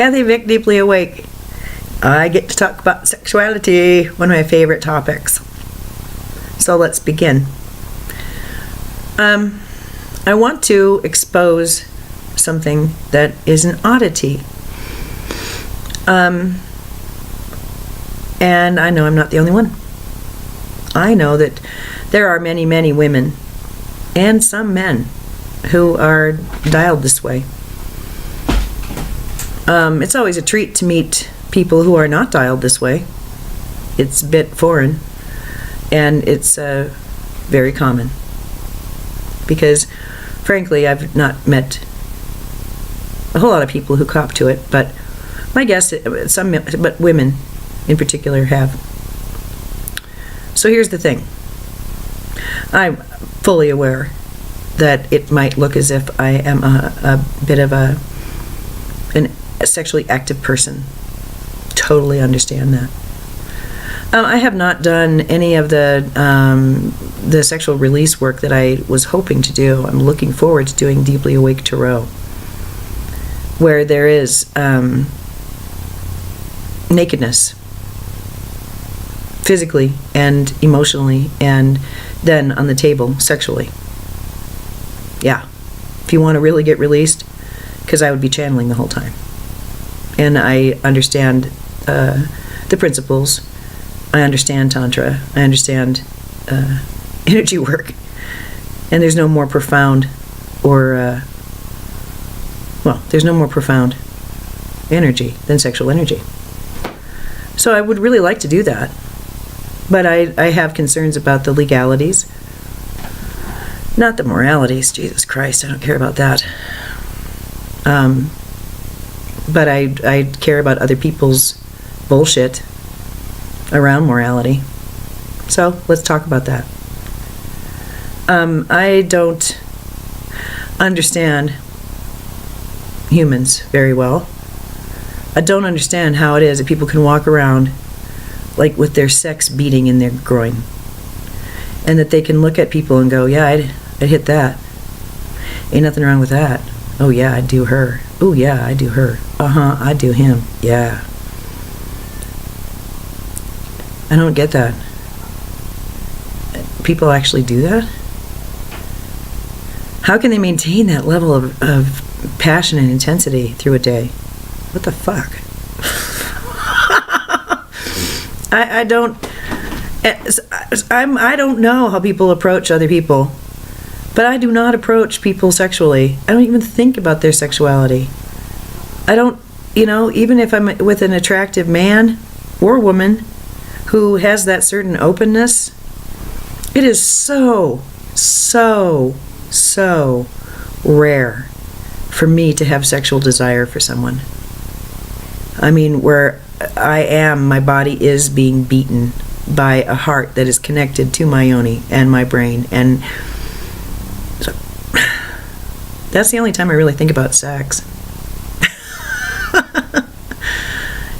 Kathy Vick, Deeply Awake. I get to talk about sexuality, one of my favorite topics. So let's begin. I want to expose something that is an oddity. And I know I'm not the only one. I know that there are many, many women and some men who are dialed this way. It's always a treat to meet people who are not dialed this way. It's a bit foreign, and it's very common. Because, frankly, I've not met a whole lot of people who cop to it, but my guess, but women in particular have. So here's the thing. I'm fully aware that it might look as if I am a bit of a sexually active person. Totally understand that. I have not done any of the sexual release work that I was hoping to do. I'm looking forward to doing Deeply Awake Tarot, where there is nakedness, physically and emotionally, and then on the table, sexually. Yeah. If you want to really get released, because I would be channeling the whole time. And I understand the principles. I understand Tantra. I understand energy work. And there's no more profound there's no more profound energy than sexual energy. So I would really like to do that. But I have concerns about the legalities. Not the moralities. Jesus Christ, I don't care about that. But I care about other people's bullshit around morality. So let's talk about that. I don't understand humans very well. I don't understand how it is that people can walk around like with their sex beating in their groin, and that they can look at people and go, yeah, I'd hit that. Ain't nothing wrong with that. Oh yeah, I'd do her. Oh yeah, I do her. I'd do him. Yeah. I don't get that. People actually do that? How can they maintain that level of passion and intensity through a day? What the fuck? I don't know how people approach other people, but I do not approach people sexually. I don't even think about their sexuality. I don't, even if I'm with an attractive man or woman who has that certain openness, it is so rare for me to have sexual desire for someone. I mean, where I am, my body is being beaten by a heart that is connected to my yoni and my brain, and so that's the only time I really think about sex.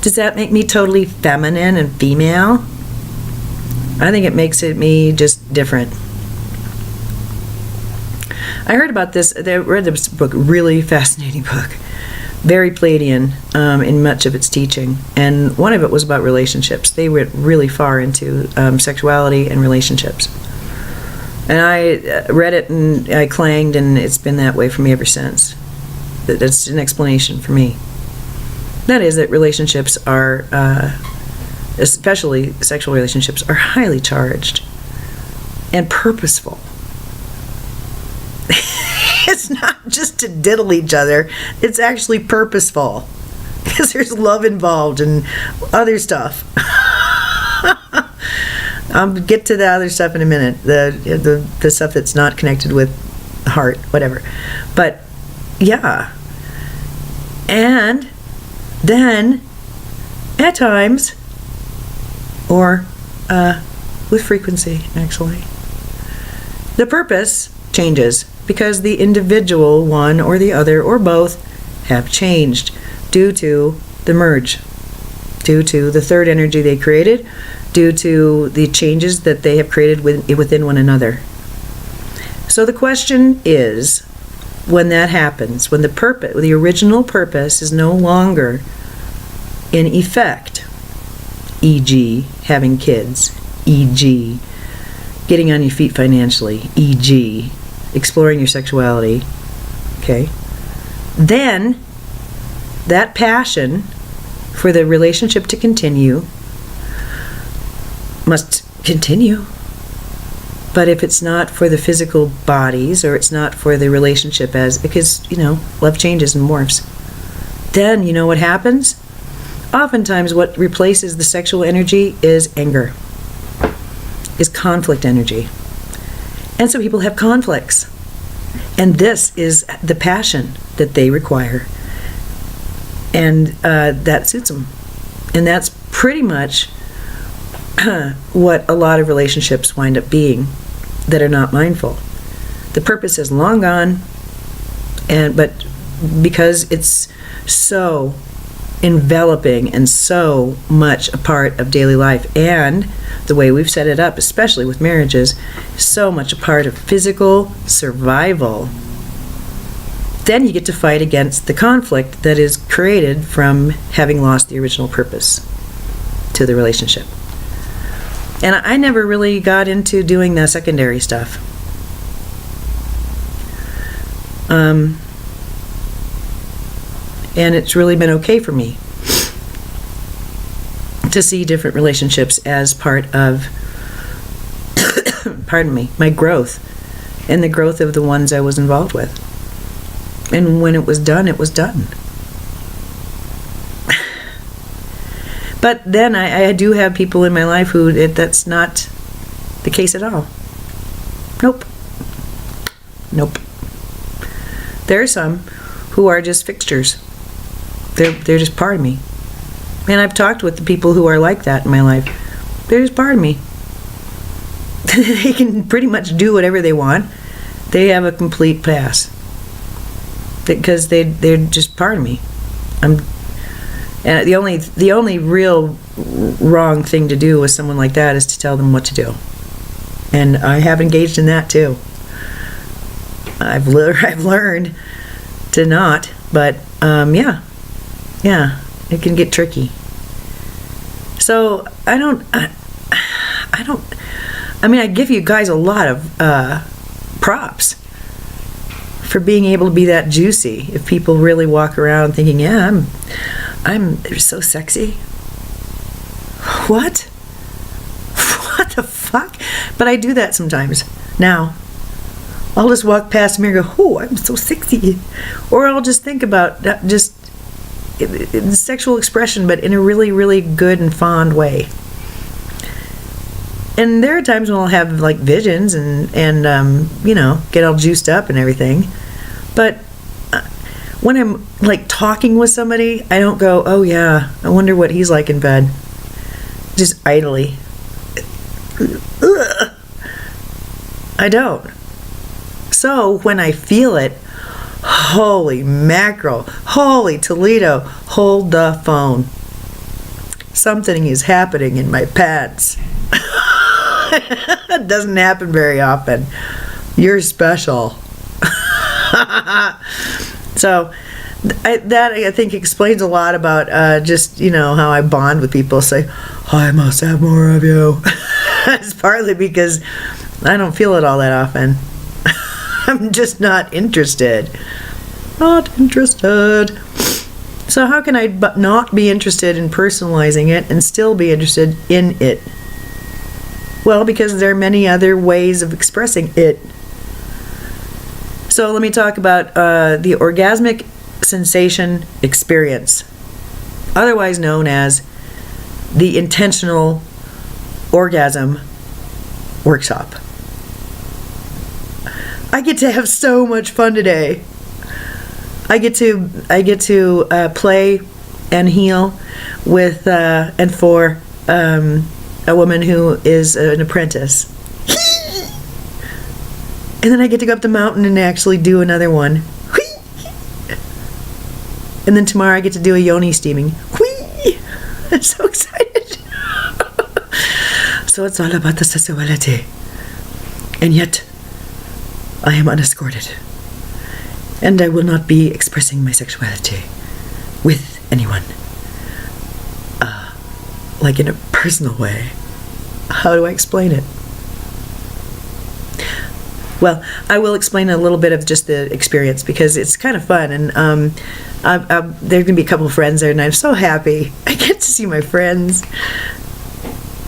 Does that make me totally feminine and female? I think it makes me just different. I heard about this, I read this book, really fascinating book, very Pleiadian in much of its teaching, and one of it was about relationships. They went really far into sexuality and relationships. And I read it and I clanged, and it's been that way for me ever since. That's an explanation for me. That is that relationships are, especially sexual relationships, are highly charged and purposeful. It's not just to diddle each other, it's actually purposeful. Because there's love involved and other stuff. I'll get to the other stuff in a minute. The stuff that's not connected with the heart, whatever. But, yeah. And then, at times, or with frequency, actually, the purpose changes because the individual, one or the other or both, have changed due to the merge, due to the third energy they created, due to the changes that they have created within one another. So the question is, when that happens, when the original purpose is no longer in effect, e.g., having kids, e.g., getting on your feet financially, e.g., exploring your sexuality, okay, then that passion for the relationship to continue must continue. But if it's not for the physical bodies, or it's not for the relationship because, love changes and morphs, then you know what happens? Oftentimes what replaces the sexual energy is anger, is conflict energy. And so people have conflicts. And this is the passion that they require. And that suits them. And that's pretty much what a lot of relationships wind up being that are not mindful. The purpose is long gone, but because it's so enveloping and so much a part of daily life, and the way we've set it up, especially with marriages, so much a part of physical survival, then you get to fight against the conflict that is created from having lost the original purpose to the relationship. And I never really got into doing the secondary stuff. And it's really been okay for me to see different relationships as part of, my growth, and the growth of the ones I was involved with. And when it was done, it was done. But then I do have people in my life who that's not the case at all. Nope. There are some who are just fixtures. They're just part of me. And I've talked with the people who are like that in my life. They're just part of me. They can pretty much do whatever they want. They have a complete pass. Because they're just part of me. And the only real wrong thing to do with someone like that is to tell them what to do. And I have engaged in that too. I've learned to not, but yeah, it can get tricky. So I give you guys a lot of props for being able to be that juicy. If people really walk around thinking, yeah, they're so sexy. What the fuck? But I do that sometimes. Now, I'll just walk past a mirror and go, oh, I'm so sexy. Or I'll just think about just sexual expression, but in a really, really good and fond way. And there are times when I'll have like visions and get all juiced up and everything. But when I'm like talking with somebody, I don't go, oh yeah, I wonder what he's like in bed. Just idly. Ugh. I don't. So when I feel it, holy mackerel, holy Toledo, hold the phone. Something is happening in my pants. It doesn't happen very often. You're special. So I think explains a lot about just how I bond with people. Say, I must have more of you. It's partly because I don't feel it all that often. I'm just not interested. Not interested. So how can I not be interested in personalizing it and still be interested in it? Well, because there are many other ways of expressing it. So let me talk about the orgasmic sensation experience, otherwise known as the intentional orgasm workshop. I get to have so much fun today. I get to play and heal with and for a woman who is an apprentice. And then I get to go up the mountain and actually do another one. And then tomorrow I get to do a yoni steaming. I'm so excited. So it's all about the sexuality. And yet, I am unescorted. And I will not be expressing my sexuality with anyone. Like in a personal way. How do I explain it? Well, I will explain a little bit of just the experience because it's kind of fun, and there can be a couple of friends there, and I'm so happy. I get to see my friends,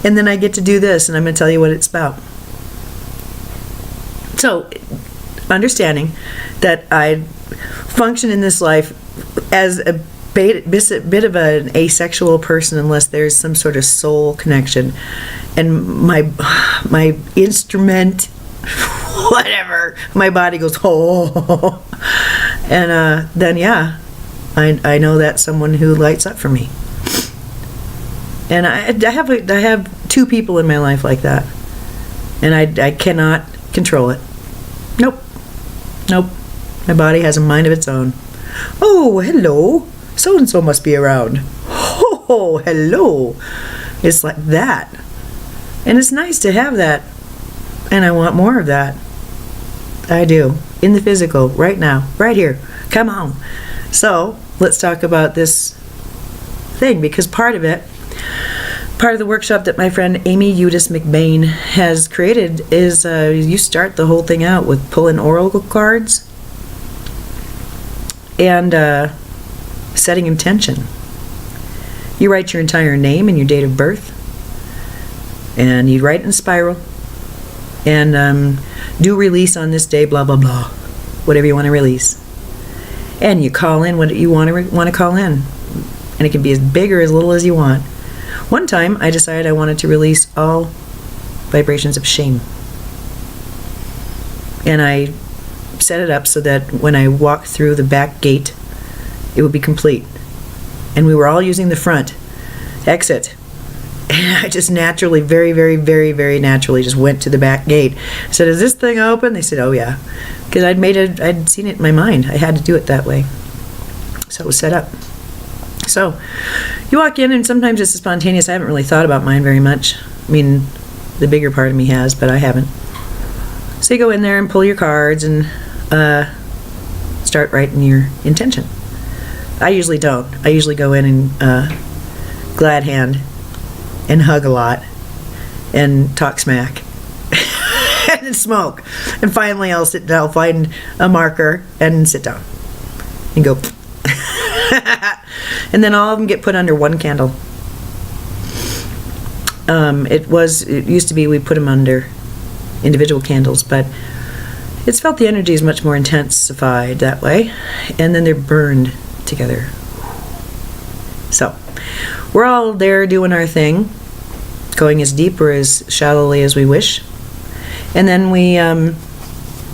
and then I get to do this, and I'm going to tell you what it's about. So, understanding that I function in this life as a bit of an asexual person unless there's some sort of soul connection, and my instrument, whatever, my body goes, oh, and then yeah, I know that's someone who lights up for me. And I have two people in my life like that, and I cannot control it. Nope. My body has a mind of its own. Oh, hello, so and so must be around. Oh, hello. It's like that, and it's nice to have that, and I want more of that. I do, in the physical, right now, right here. Come on. So let's talk about this thing, because part of the workshop that my friend Amy Eudice McBain has created is you start the whole thing out with pulling oracle cards and setting intention. You write your entire name and your date of birth, and you write in spiral, and do release on this day, blah blah blah, whatever you want to release, and you call in what you want to call in, and it can be as big or as little as you want. One time I decided I wanted to release all vibrations of shame, and I set it up so that when I walked through the back gate it would be complete, and we were all using the front exit. And I just naturally, very, very, very, very naturally just went to the back gate. I said, is this thing open? They said, oh yeah. Because I'd seen it in my mind. I had to do it that way. So it was set up. So you walk in, and sometimes it's spontaneous. I haven't really thought about mine very much. I mean, the bigger part of me has, but I haven't. So you go in there and pull your cards and start writing your intention. I usually don't. I usually go in and glad hand and hug a lot and talk smack and smoke, and finally I'll find a marker and sit down and go and then all of them get put under one candle. It used to be we put them under individual candles, but it's felt the energy is much more intensified that way, and then they're burned together. So we're all there doing our thing, going as deep or as shallowly as we wish, and then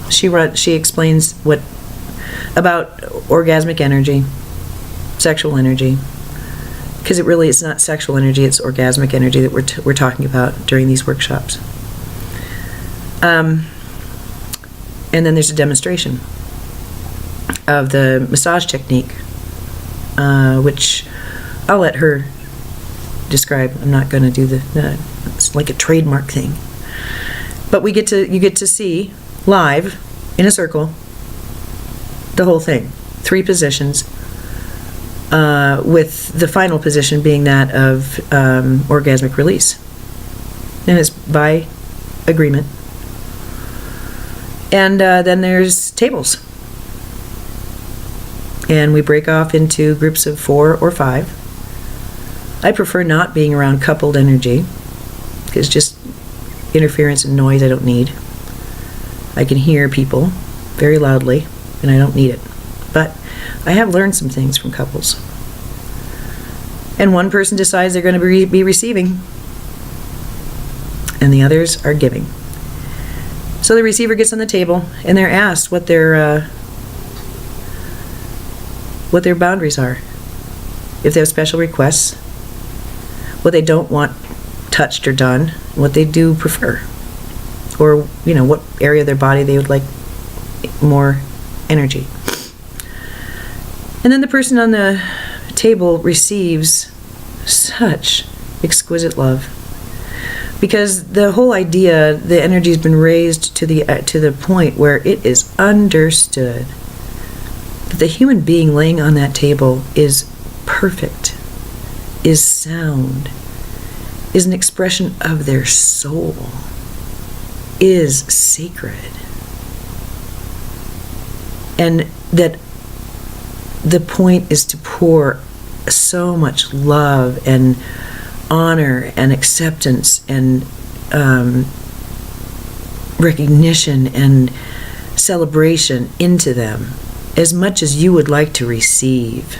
she explains what about orgasmic energy, sexual energy, because it's not sexual energy, it's orgasmic energy that we're talking about during these workshops. And then there's a demonstration of the massage technique, which I'll let her describe. I'm not going to do it's like a trademark thing. But you get to see live in a circle the whole thing, 3 positions, with the final position being that of orgasmic release, and it's by agreement. And then there's tables, and we break off into groups of 4 or 5. I prefer not being around coupled energy, because just interference and noise I don't need. I can hear people very loudly, and I don't need it. But I have learned some things from couples. And one person decides they're going to be receiving, and the others are giving. So the receiver gets on the table, and they're asked what their boundaries are, if they have special requests, what they don't want touched or done, what they do prefer, or what area of their body they would like more energy. And then the person on the table receives such exquisite love, because the whole idea, the energy has been raised to the point where it is understood that the human being laying on that table is perfect, is sound, is an expression of their soul, is sacred. And that the point is to pour so much love and honor and acceptance and recognition and celebration into them, as much as you would like to receive.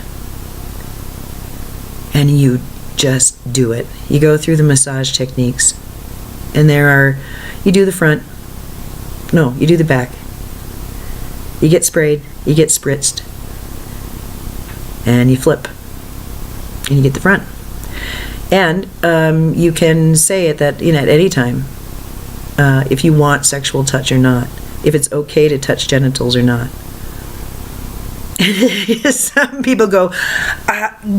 And you just do it. You go through the massage techniques, and you do the front, no, you do the back. You get sprayed, you get spritzed, and you flip, and you get the front. And you can say it that, at any time, if you want sexual touch or not, if it's okay to touch genitals or not. Some people go,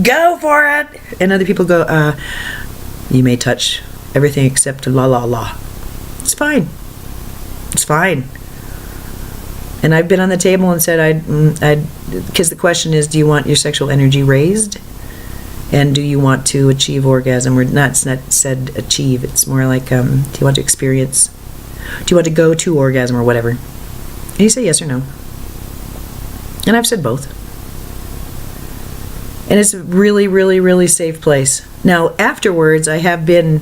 go for it, and other people go, you may touch everything except la la la. It's fine. It's fine. And I've been on the table and said, because the question is, do you want your sexual energy raised? And do you want to achieve orgasm? Or not, it's not said achieve, it's more like, do you want to experience? Do you want to go to orgasm or whatever? And you say yes or no. And I've said both. And it's a really, really, really safe place. Now, afterwards, I have been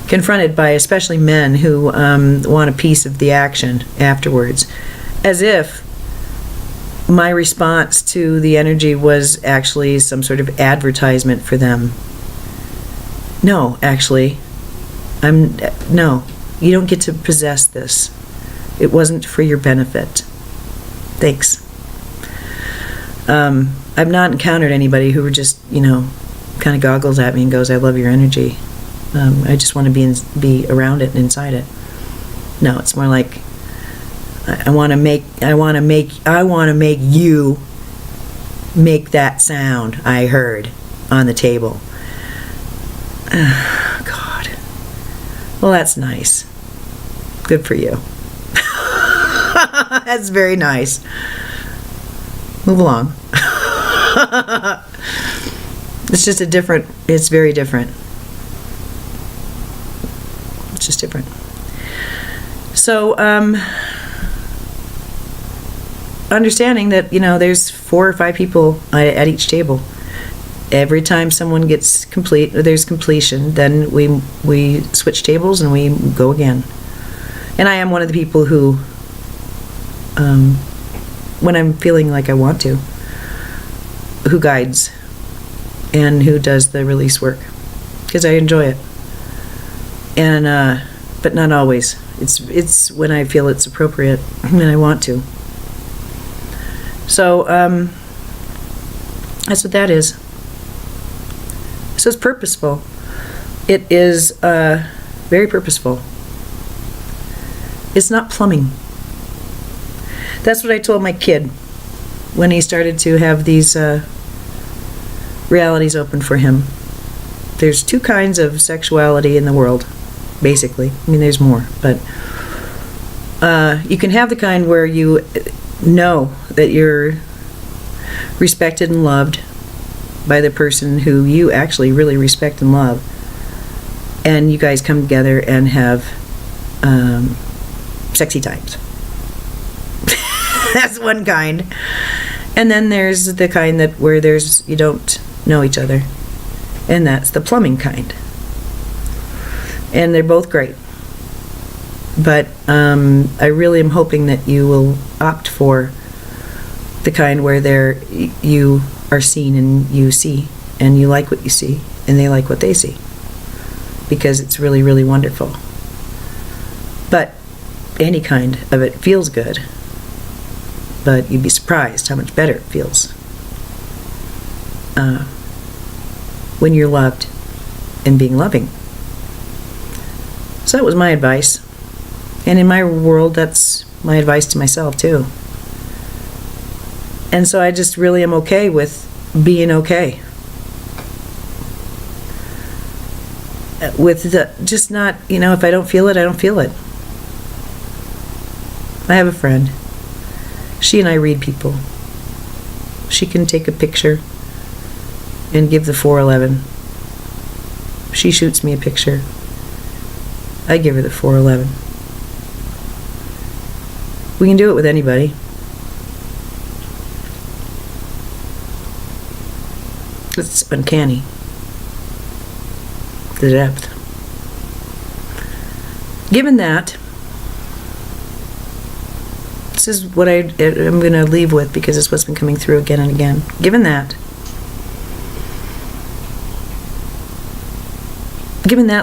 confronted by especially men who want a piece of the action afterwards, as if my response to the energy was actually some sort of advertisement for them. No, actually, no, you don't get to possess this. It wasn't for your benefit. Thanks. I've not encountered anybody who just, kind of goggles at me and goes, I love your energy. I just want to be around it and inside it. No, it's more like, I want to make you make that sound I heard on the table. God. Well, that's nice. Good for you. That's very nice. Move along. It's very different. It's just different. So, understanding that, there's 4 or 5 people at each table. Every time someone gets there's completion, then we switch tables and we go again. And I am one of the people who, when I'm feeling like I want to, who guides and who does the release work, because I enjoy it. And but not always. It's when I feel it's appropriate and I want to. So that's what that is. So it's purposeful. It is very purposeful. It's not plumbing. That's what I told my kid when he started to have these realities open for him. There's 2 kinds of sexuality in the world, basically. I mean, there's more, but you can have the kind where you know that you're respected and loved by the person who you actually really respect and love, and you guys come together and have sexy times. That's one kind. And then there's the kind where you don't know each other, and that's the plumbing kind. And they're both great. But I really am hoping that you will opt for the kind where you are seen and you see, and you like what you see, and they like what they see. Because it's really, really wonderful. But any kind of it feels good. But you'd be surprised how much better it feels when you're loved and being loving. So that was my advice. And in my world, that's my advice to myself, too. And so I just really am okay with being okay. With just not, if I don't feel it, I don't feel it. I have a friend. She and I read people. she can take a picture and give the 411. She shoots me a picture. I give her the 411. We can do it with anybody. It's uncanny. The depth. Given that, this is what I'm going to leave with, because it's what's been coming through again and again. Given that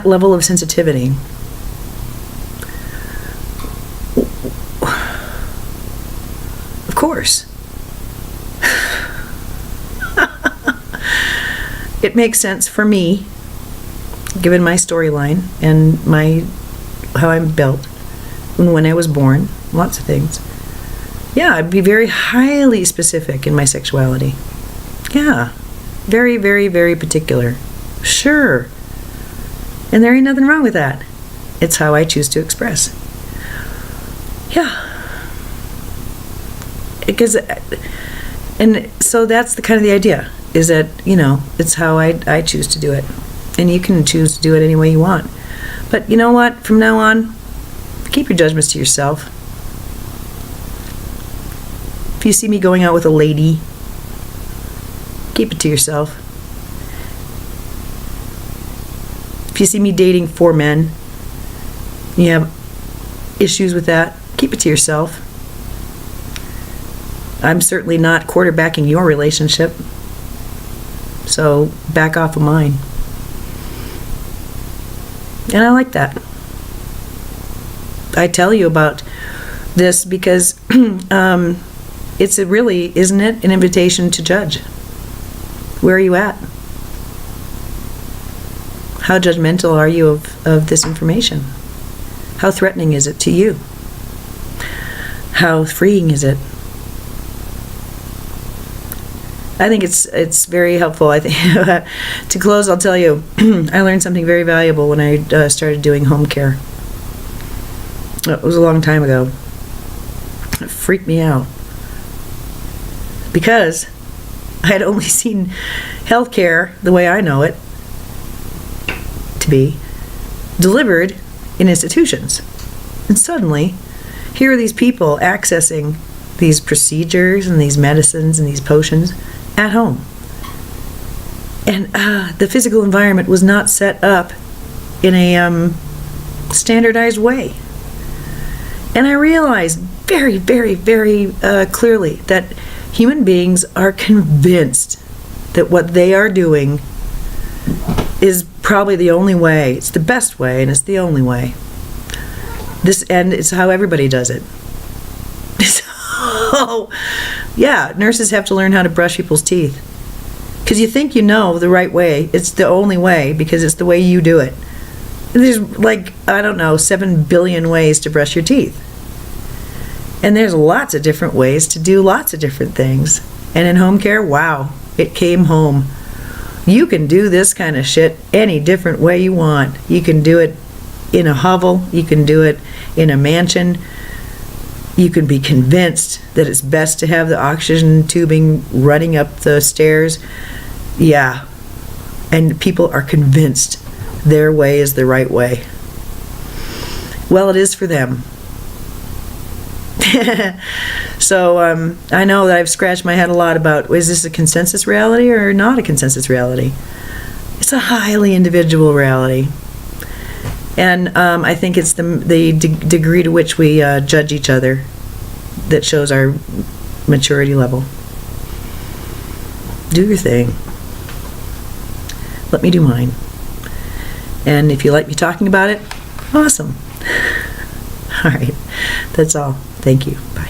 level of sensitivity, of course, it makes sense for me, given my storyline and how I'm built, and when I was born, lots of things. Yeah, I'd be very highly specific in my sexuality. Yeah, very, very, very particular. Sure. And there ain't nothing wrong with that. It's how I choose to express. Yeah. And so that's the kind of the idea, is that, it's how I choose to do it. And you can choose to do it any way you want. But you know what? From now on, keep your judgments to yourself. If you see me going out with a lady, keep it to yourself. If you see me dating 4 men, you have issues with that, keep it to yourself. I'm certainly not quarterbacking your relationship, so back off of mine. And I like that. I tell you about this because it's really, isn't it, an invitation to judge. Where are you at? How judgmental are you of this information? How threatening is it to you? How freeing is it? I think it's very helpful. I think to close, I'll tell you, I learned something very valuable when I started doing home care. It was a long time ago. It freaked me out because I had only seen healthcare the way I know it to be delivered in institutions, and suddenly here are these people accessing these procedures and these medicines and these potions at home. And the physical environment was not set up in a standardized way. And I realized very, very, very clearly that human beings are convinced that what they are doing is probably the only way. It's the best way, and it's the only way. And it's how everybody does it. So, yeah, nurses have to learn how to brush people's teeth. Because you think you know the right way. It's the only way because it's the way you do it. And there's 7 billion ways to brush your teeth. And there's lots of different ways to do lots of different things. And in home care, wow, it came home. You can do this kind of shit any different way you want. You can do it in a hovel. You can do it in a mansion. You can be convinced that it's best to have the oxygen tubing running up the stairs. Yeah. And people are convinced their way is the right way. Well, it is for them. So I know that I've scratched my head a lot about, is this a consensus reality or not a consensus reality? It's a highly individual reality. And I think it's the degree to which we judge each other that shows our maturity level. Do your thing. Let me do mine. And if you like me talking about it, awesome. All right. That's all. Thank you. Bye.